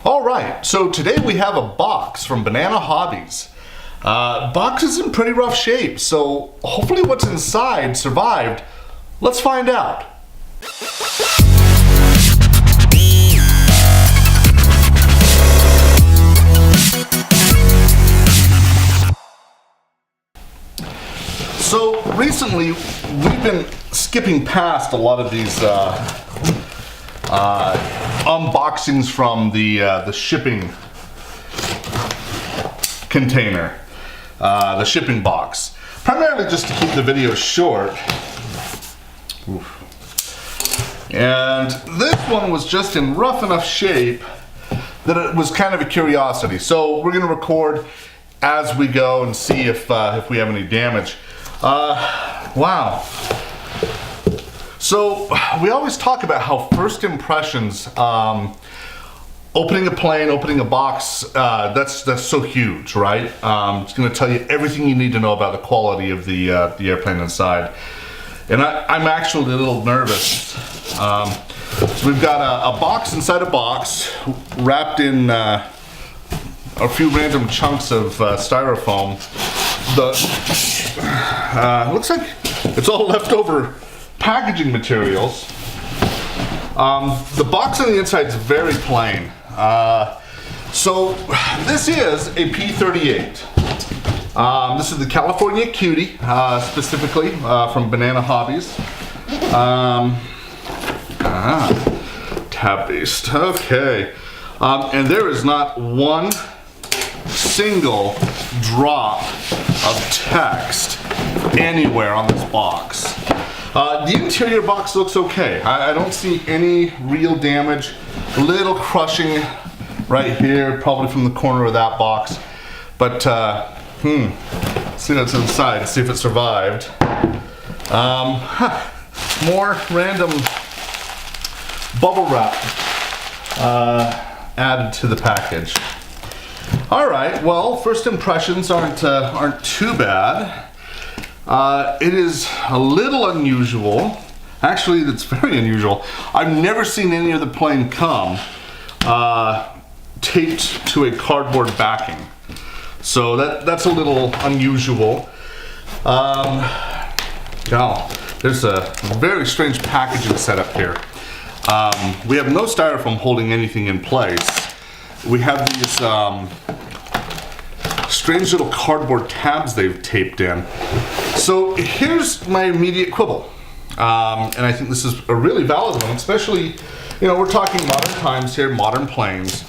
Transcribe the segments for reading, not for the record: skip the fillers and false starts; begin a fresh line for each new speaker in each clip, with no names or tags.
All right, so today we have a box from Banana Hobbies. Box is in pretty rough shape, so hopefully what's inside survived. Let's find out. So recently we've been skipping past a lot of these unboxings from the shipping container, the shipping box, primarily just to keep the video short. Oof. And this one was just in rough enough shape that it was kind of a curiosity. So we're going to record as we go and see if we have any damage. Wow. So we always talk about how first impressions, opening a plane, opening a box, that's so huge, right? It's going to tell you everything you need to know about the quality of the airplane inside. And I'm actually a little nervous. So we've got a box inside a box wrapped in a few random chunks of styrofoam. Looks like it's all leftover packaging materials. The box on the inside is very plain. So this is a P-38. This is the California Cutie, specifically from Banana Hobbies. Tab based. Okay. And there is not one single drop of text anywhere on this box. The interior box looks okay. I don't see any real damage. A little crushing right here, probably from the corner of that box. But see what's inside, see if it survived. More random bubble wrap added to the package. All right, well, first impressions aren't too bad. It is a little unusual. Actually, it's very unusual. I've never seen any other plane come taped to a cardboard backing. So that's a little unusual. There's a very strange packaging setup here. We have no styrofoam holding anything in place. We have these strange little cardboard tabs they've taped in. So here's my immediate quibble. And I think this is a really valid one, especially, we're talking modern times here, modern planes.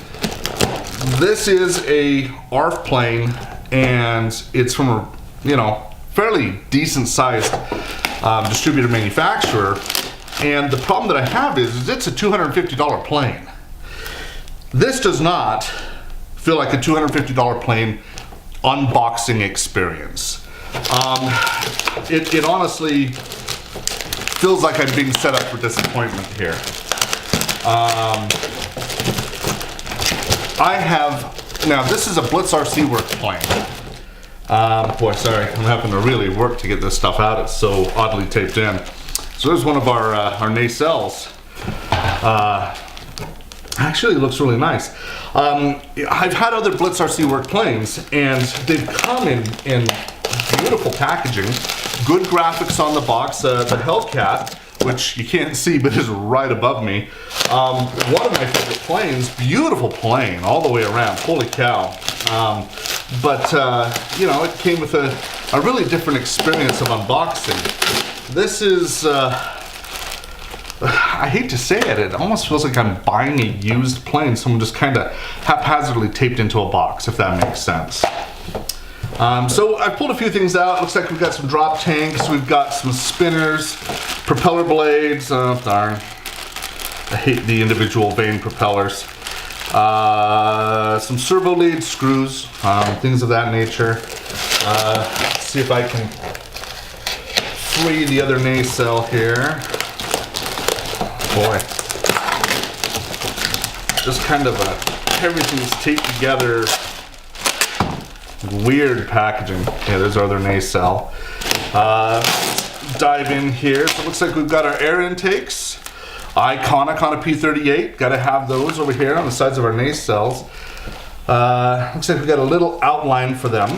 This is a ARF plane, and it's from a, fairly decent sized distributor manufacturer. And the problem that I have is it's a $250 plane. This does not feel like a $250 plane unboxing experience. It honestly feels like I'm being set up for disappointment here. Now this is a BlitzRCWorks plane. Boy, sorry, I'm having to really work to get this stuff out. It's so oddly taped in. So there's one of our nacelles. Actually, it looks really nice. I've had other BlitzRCWorks planes, and they've come in beautiful packaging, good graphics on the box. The Hellcat, which you can't see but is right above me, one of my favorite planes, beautiful plane all the way around, holy cow. But it came with a really different experience of unboxing. This is, I hate to say it, it almost feels like I'm buying a used plane, someone just kind of haphazardly taped into a box, if that makes sense. So I've pulled a few things out. Looks like we've got some drop tanks, we've got some spinners, propeller blades, oh darn, I hate the individual vane propellers, some servo lead screws, things of that nature. Let's see if I can free the other nacelle here. Boy, just kind of everything's taped together. Weird packaging. Yeah, there's our other nacelle. Dive in here. So it looks like we've got our air intakes. Iconic on a P-38. Got to have those over here on the sides of our nacelles. Looks like we've got a little outline for them.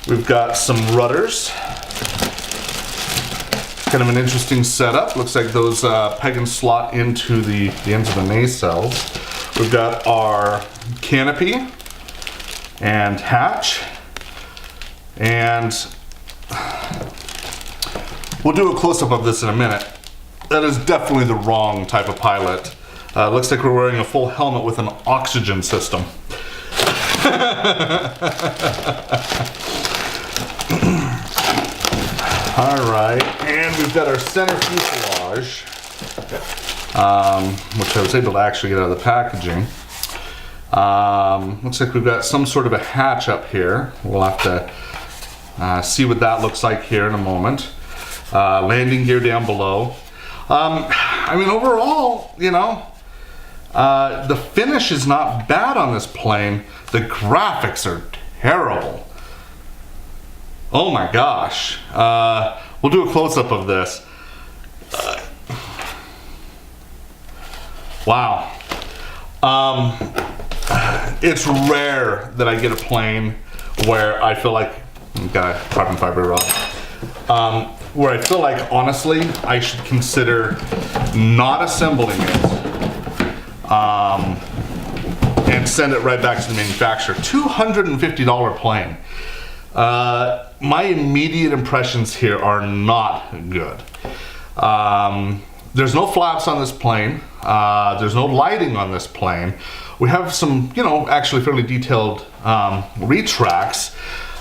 We've got some rudders. Kind of an interesting setup. Looks like those peg and slot into the ends of the nacelles. We've got our canopy and hatch. And we'll do a close-up of this in a minute. That is definitely the wrong type of pilot. Looks like we're wearing a full helmet with an oxygen system. Alright, and we've got our center fuselage, which I was able to actually get out of the packaging. Looks like we've got some sort of a hatch up here. We'll have to see what that looks like here in a moment. Landing gear down below. I mean, overall, you know, the finish is not bad on this plane. The graphics are terrible. Oh my gosh. We'll do a close-up of this. Wow. It's rare that I get a plane where I feel like, got a carbon fiber rod, where I feel like, honestly, I should consider not assembling it and send it right back to the manufacturer. $250 plane. My immediate impressions here are not good. There's no flaps on this plane. There's no lighting on this plane. We have some, you know, actually fairly detailed retracts.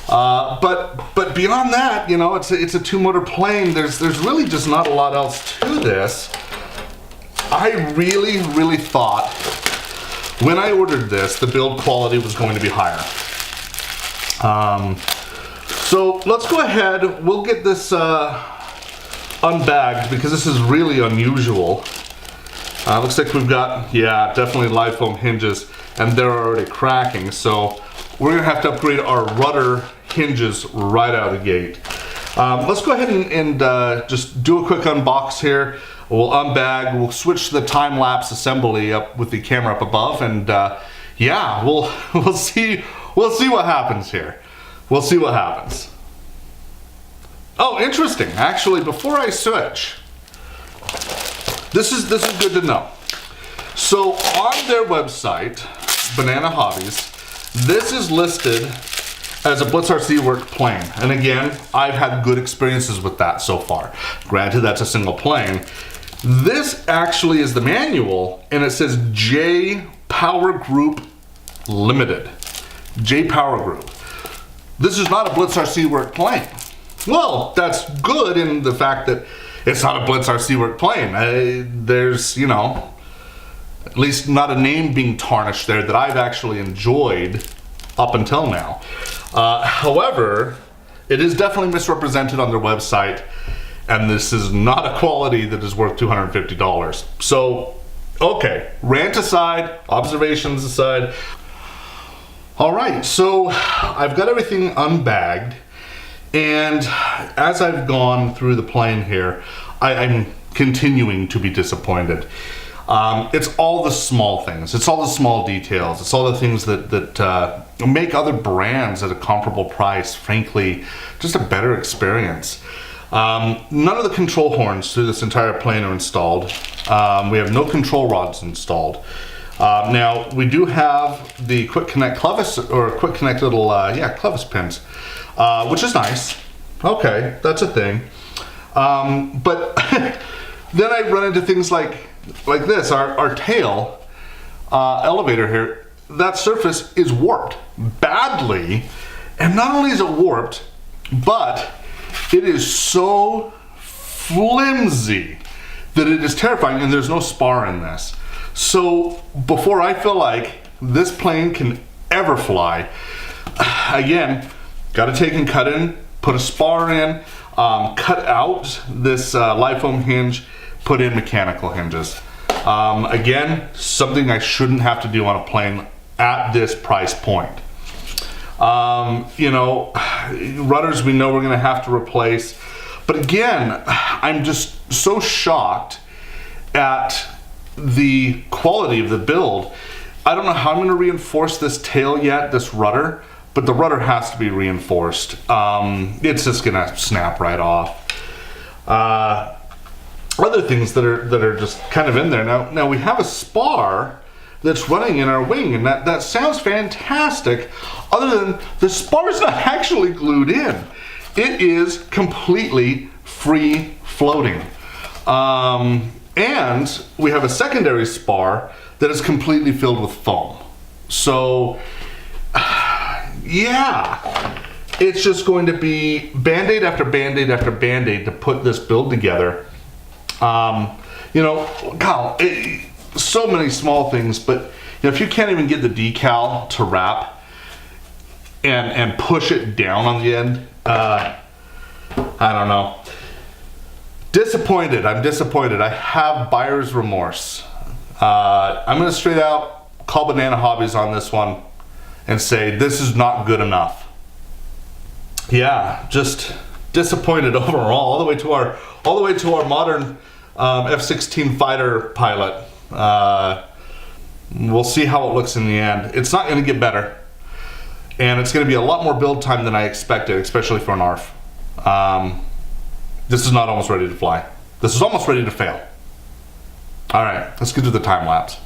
But beyond that, you know, it's a two-motor plane. There's really just not a lot else to this. I really thought when I ordered this, the build quality was going to be higher. So let's go ahead. We'll get this unbagged because this is really unusual. Looks like we've got, yeah, definitely LiPo hinges, and they're already cracking. So we're gonna have to upgrade our rudder hinges right out of the gate. Let's go ahead and just do a quick unbox here. We'll unbag, we'll switch the time-lapse assembly up with the camera up above, and yeah, we'll see what happens here. We'll see what happens. Oh, interesting. Actually, before I switch, this is good to know. So on their website, Banana Hobbies, this is listed as a BlitzRCWorks plane. And again, I've had good experiences with that so far. Granted, that's a single plane. This actually is the manual, and it says J Power Group Limited. J Power Group. This is not a BlitzRCWorks plane. Well, that's good in the fact that it's not a BlitzRCWorks plane. There's, you know, at least not a name being tarnished there that I've actually enjoyed up until now. However, it is definitely misrepresented on their website, and this is not a quality that is worth $250. So, okay, rant aside, observations aside. All right, so I've got everything unbagged, and as I've gone through the plane here, I'm continuing to be disappointed. It's all the small things. It's all the small details. It's all the things that make other brands at a comparable price, frankly, just a better experience. None of the control horns through this entire plane are installed. We have no control rods installed. Now, we do have the quick connect clevis, or quick connect little, clevis pins, which is nice. Okay, that's a thing. But then I run into things like this. Our tail elevator here, that surface is warped badly. And not only is it warped, but it is so flimsy that it is terrifying, and there's no spar in this. So before I feel like this plane can ever fly, again, got to take and cut in, put a spar in, cut out this LiPo hinge, put in mechanical hinges. Again, something I shouldn't have to do on a plane at this price point. You know, rudders we know we're going to have to replace. But again, I'm just so shocked at the quality of the build. I don't know how I'm going to reinforce this tail yet, this rudder, but the rudder has to be reinforced. It's just going to snap right off. Other things that are just kind of in there. Now we have a spar that's running in our wing, and that sounds fantastic, other than the spar's not actually glued in. It is completely free floating. And we have a secondary spar that is completely filled with foam. So, yeah, it's just going to be Band-Aid after Band-Aid after Band-Aid to put this build together. You know, God, so many small things, but you know, if you can't even get the decal to wrap and push it down on the end, I don't know. Disappointed. I'm disappointed. I have buyer's remorse. I'm going to straight out call Banana Hobbies on this one and say this is not good enough. Yeah, just disappointed overall, all the way to our modern F-16 fighter pilot. We'll see how it looks in the end. It's not going to get better, and it's going to be a lot more build time than I expected, especially for an ARF. This is not almost ready to fly. This is almost ready to fail. All right, let's get to the time lapse.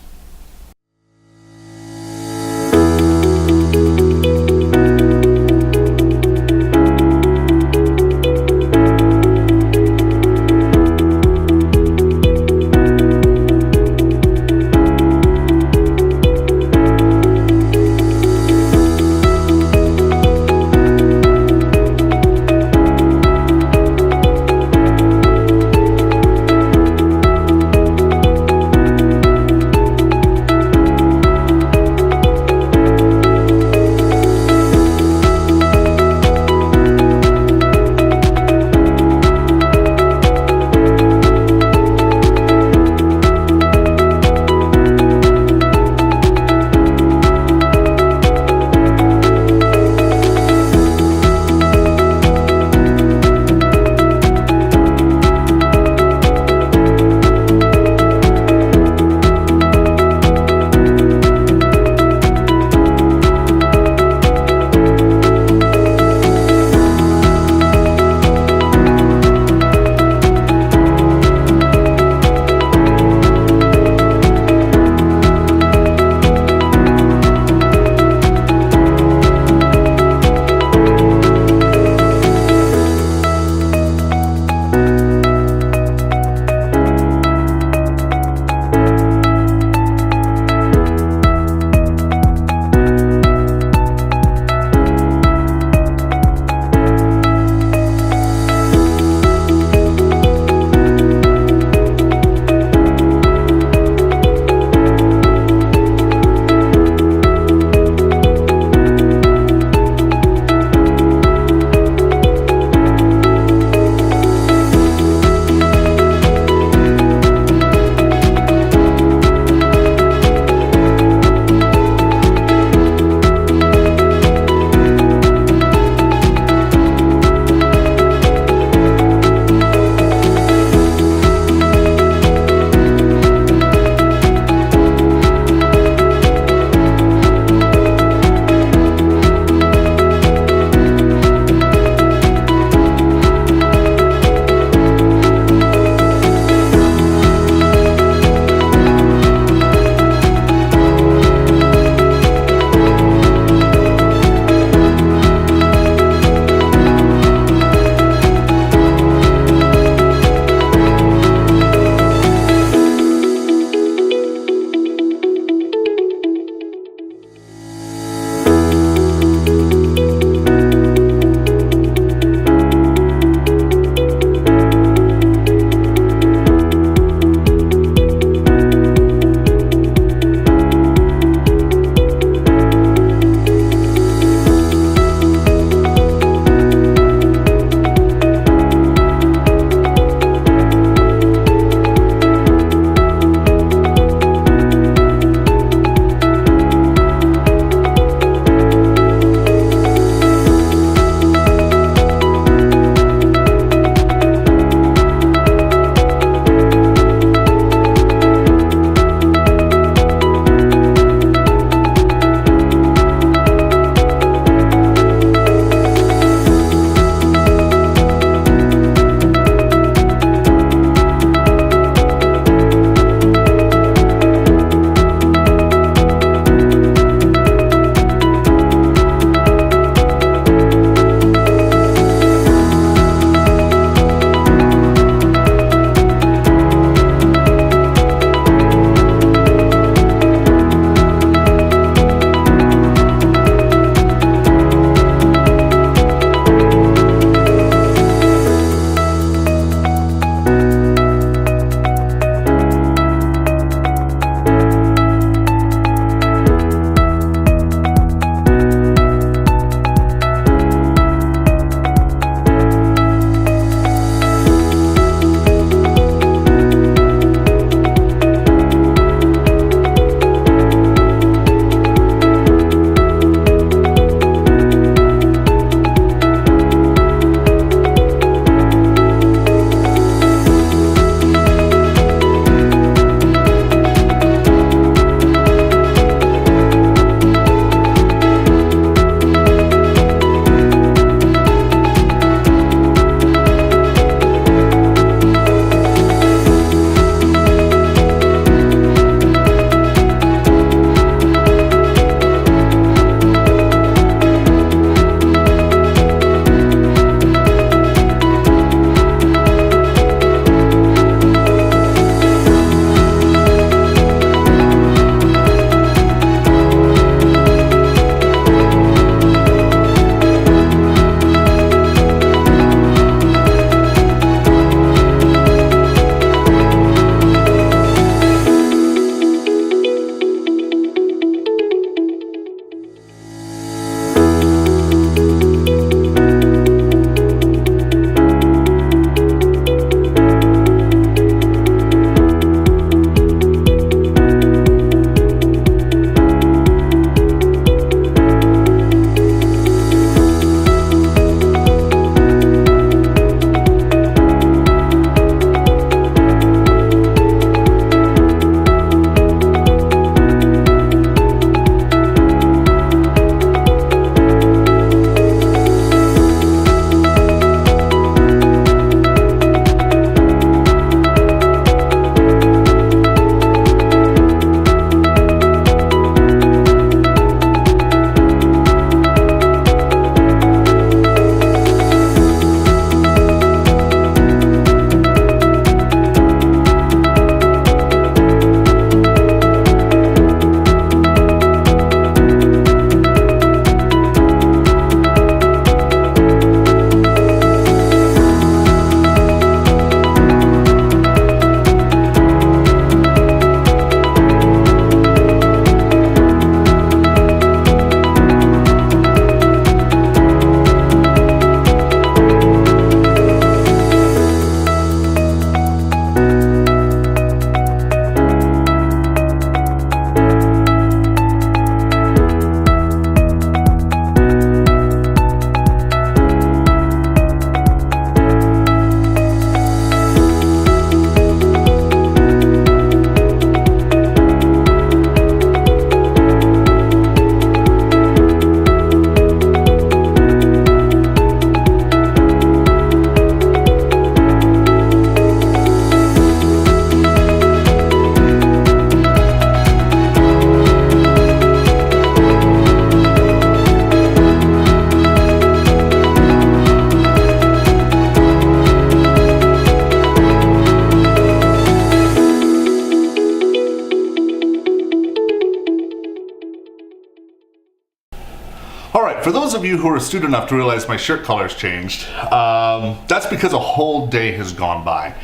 for those of you who are astute enough to realize my shirt color's changed, that's because a whole day has gone by.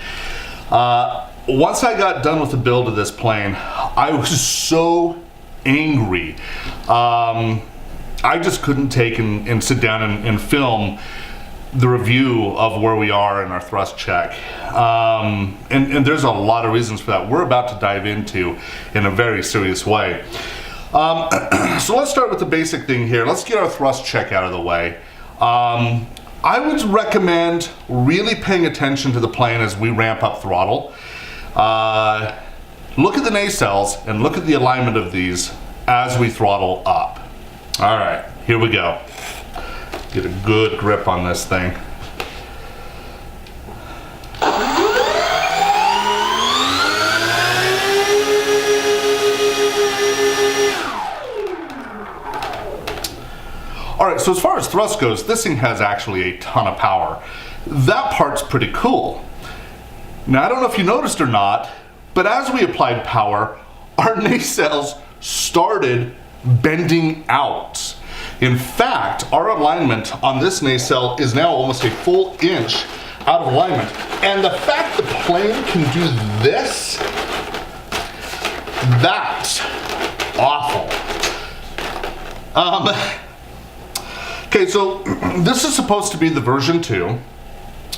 Once I got done with the build of this plane, I was so angry. I just couldn't take and sit down and film the review of where we are in our thrust check. And there's a lot of reasons for that we're about to dive into in a very serious way. So let's start with the basic thing here. Let's get our thrust check out of the way. I would recommend really paying attention to the plane as we ramp up throttle. Look at the nacelles and look at the alignment of these as we throttle up. All right, here we go. Get a good grip on this thing. All right, so as far as thrust goes, this thing has actually a ton of power. That part's pretty cool. Now, I don't know if you noticed or not, but as we applied power, our nacelles started bending out. In fact, our alignment on this nacelle is now almost a full inch out of alignment. And the fact the plane can do this, that's awful. Okay, so this is supposed to be the version 2.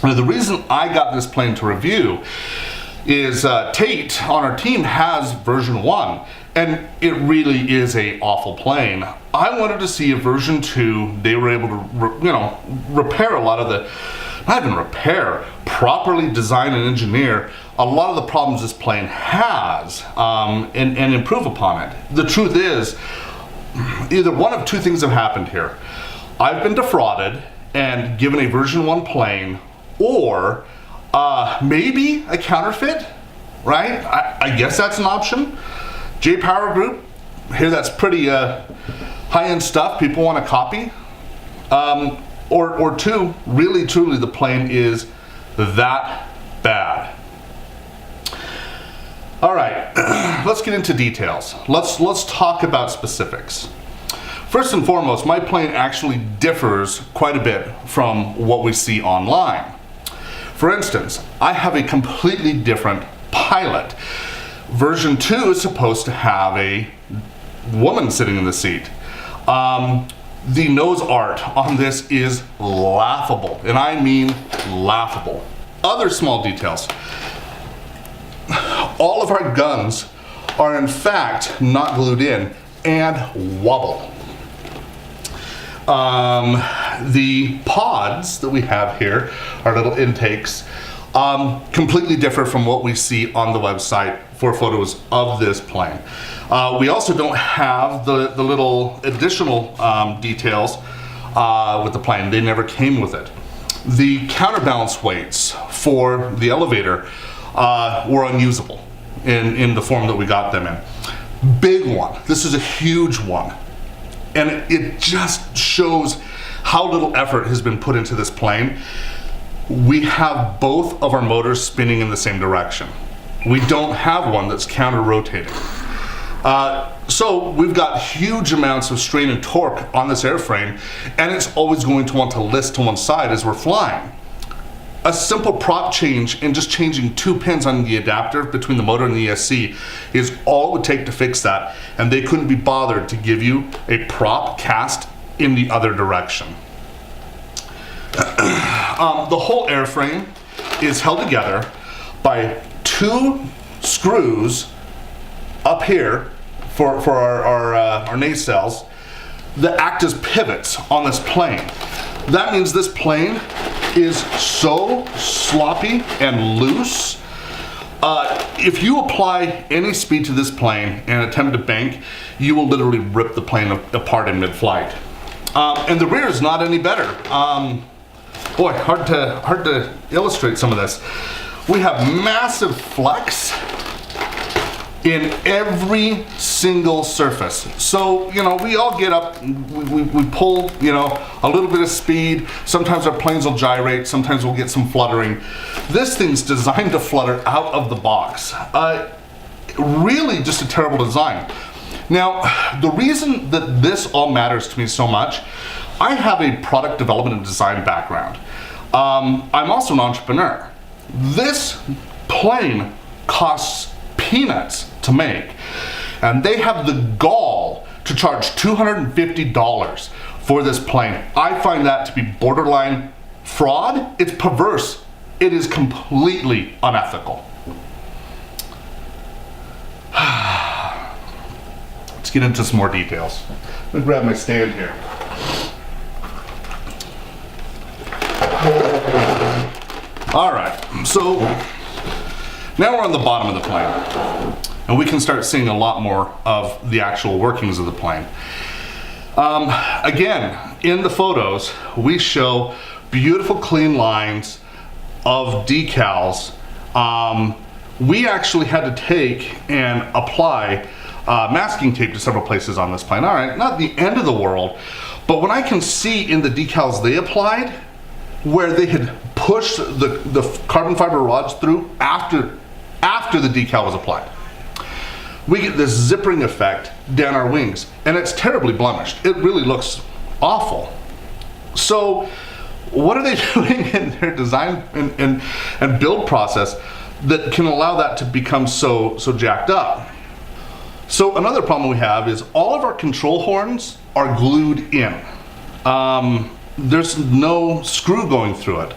Now, the reason I got this plane to review is Tate on our team has version 1, and it really is a awful plane. I wanted to see a version 2. They were able to, repair a lot of the, not even repair, properly design and engineer a lot of the problems this plane has, and improve upon it. The truth is, either one of two things have happened here. I've been defrauded and given a version 1 plane, or maybe a counterfeit, right? I guess that's an option. J Power Group, here that's pretty high-end stuff people want to copy. Or two, really truly the plane is that bad. All right, let's get into details. Let's talk about specifics. First and foremost, my plane actually differs quite a bit from what we see online. For instance, I have a completely different pilot. Version 2 is supposed to have a woman sitting in the seat. The nose art on this is laughable, and I mean laughable. Other small details. All of our guns are in fact not glued in and wobble. The pods that we have here, our little intakes, completely differ from what we see on the website for photos of this plane. We also don't have the little additional details with the plane. They never came with it. The counterbalance weights for the elevator were unusable in the form that we got them in. Big one. This is a huge one. And it just shows how little effort has been put into this plane. We have both of our motors spinning in the same direction. We don't have one that's counter-rotating. So we've got huge amounts of strain and torque on this airframe, and it's always going to want to list to one side as we're flying. A simple prop change and just changing 2 pins on the adapter between the motor and the ESC is all it would take to fix that, and they couldn't be bothered to give you a prop cast in the other direction. The whole airframe is held together by 2 screws up here for our nacelles that act as pivots on this plane. That means this plane is so sloppy and loose. If you apply any speed to this plane and attempt to bank, you will literally rip the plane apart in mid-flight. And the rear is not any better. Boy, hard to illustrate some of this. We have massive flex in every single surface. So, we all get up, we pull, a little bit of speed. Sometimes our planes will gyrate, sometimes we'll get some fluttering. This thing's designed to flutter out of the box. Really just a terrible design. Now, the reason that this all matters to me so much, I have a product development and design background. I'm also an entrepreneur. This plane costs peanuts to make, and they have the gall to charge $250 for this plane. I find that to be borderline fraud. It's perverse. It is completely unethical. Let's get into some more details. Let me grab my stand here. All right, so now we're on the bottom of the plane, and we can start seeing a lot more of the actual workings of the plane. Again, in the photos, we show beautiful clean lines of decals. We actually had to take and apply masking tape to several places on this plane. All right, not the end of the world, but when I can see in the decals they applied, where they had pushed the carbon fiber rods through after the decal was applied, we get this zippering effect down our wings, and it's terribly blemished. It really looks awful. So what are they doing in their design and build process that can allow that to become so jacked up? So another problem we have is all of our control horns are glued in. There's no screw going through it.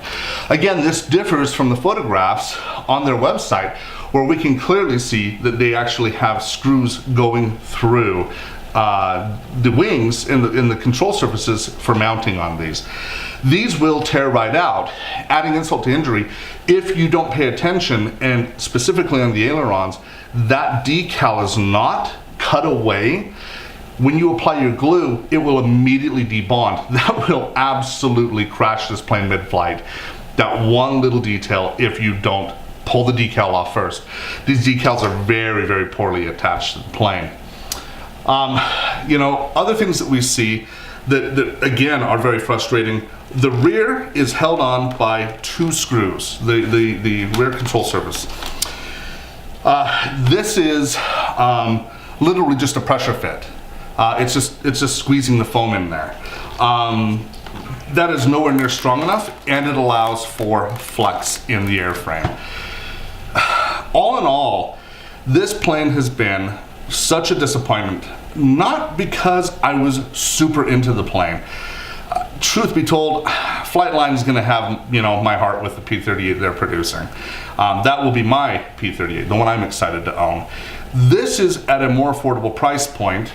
Again, this differs from the photographs on their website, where we can clearly see that they actually have screws going through the wings in the control surfaces for mounting on these. These will tear right out, adding insult to injury if you don't pay attention, and specifically on the ailerons, that decal is not cut away. When you apply your glue, it will immediately debond. That will absolutely crash this plane mid-flight. That one little detail, if you don't pull the decal off first. These decals are very, very poorly attached to the plane. You know, other things that we see that again are very frustrating. The rear is held on by two screws, the rear control surface. This is literally just a pressure fit. It's just squeezing the foam in there. That is nowhere near strong enough, and it allows for flex in the airframe. All in all, this plane has been such a disappointment, not because I was super into the plane. Truth be told, Flightline is going to have, you know, my heart with the P-38 they're producing. That will be my P-38, the one I'm excited to own. This is at a more affordable price point,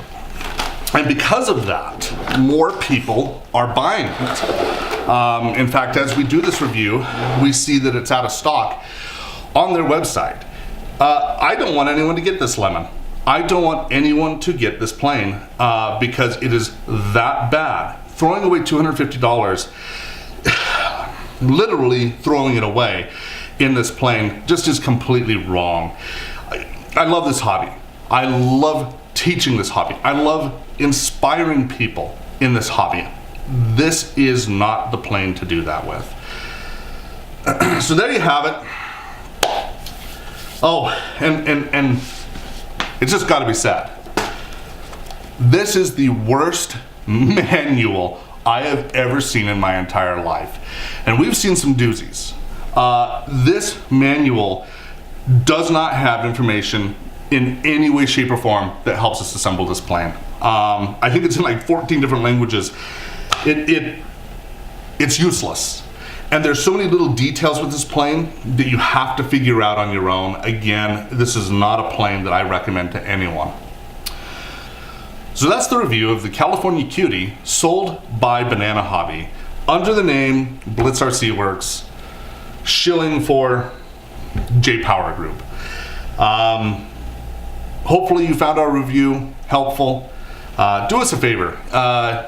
and because of that, more people are buying it. In fact, as we do this review, we see that it's out of stock on their website. I don't want anyone to get this lemon. I don't want anyone to get this plane because it is that bad. Throwing away $250, literally throwing it away in this plane, just is completely wrong. I love this hobby. I love teaching this hobby. I love inspiring people in this hobby. This is not the plane to do that with. So there you have it. Oh, and it's just got to be said. This is the worst manual I have ever seen in my entire life. And we've seen some doozies. This manual does not have information in any way, shape, or form that helps us assemble this plane. I think it's in like 14 different languages. It's useless. And there's so many little details with this plane that you have to figure out on your own. Again, this is not a plane that I recommend to anyone. So that's the review of the California Cutie, sold by Banana Hobby under the name BlitzRCWorks, shilling for J Power Group. Hopefully you found our review helpful. Do us a favor.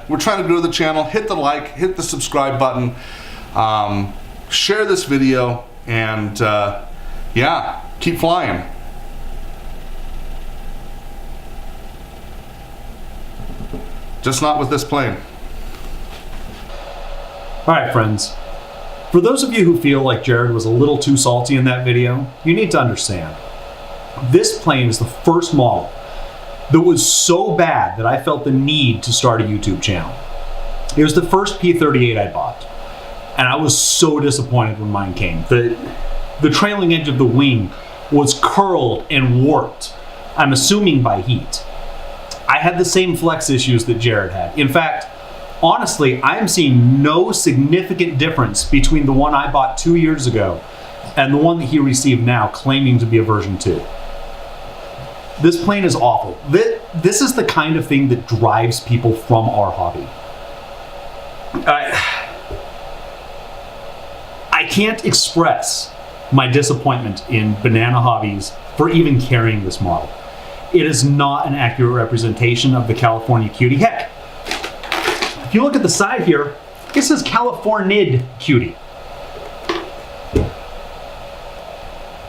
We're trying to grow the channel. Hit the like, hit the subscribe button, share this video, and yeah, keep flying. Just not with this plane.
All right, friends. For those of you who feel like Jared was a little too salty in that video, you need to understand. This plane is the first model that was so bad that I felt the need to start a YouTube channel. It was the first P-38 I bought, and I was so disappointed when mine came. The trailing edge of the wing was curled and warped, I'm assuming by heat. I had the same flex issues that Jared had. In fact, honestly, I am seeing no significant difference between the one I bought 2 years ago and the one that he received now, claiming to be a version 2. This plane is awful. This is the kind of thing that drives people from our hobby. I can't express my disappointment in Banana Hobbies for even carrying this model. It is not an accurate representation of the California Cutie. Heck, if you look at the side here, it says Californid Cutie.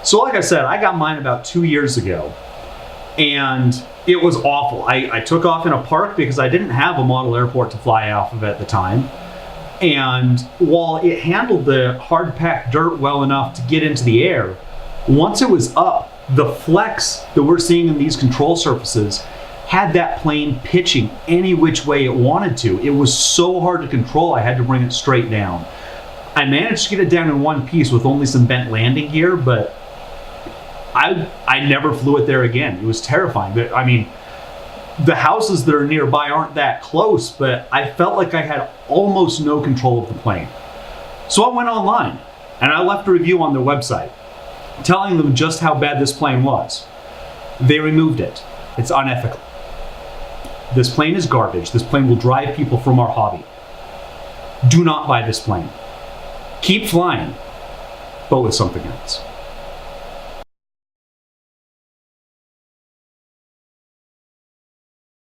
So like I said, I got mine about 2 years ago, and it was awful. I took off in a park because I didn't have a model airport to fly off of at the time. And while it handled the hard-packed dirt well enough to get into the air, once it was up, the flex that we're seeing in these control surfaces had that plane pitching any which way it wanted to. It was so hard to control, I had to bring it straight down. I managed to get it down in one piece with only some bent landing gear, but I never flew it there again. It was terrifying. I mean, the houses that are nearby aren't that close, but I felt like I had almost no control of the plane. So I went online and I left a review on their website telling them just how bad this plane was. They removed it. It's unethical. This plane is garbage. This plane will drive people from our hobby. Do not buy this plane. Keep flying, but with something else.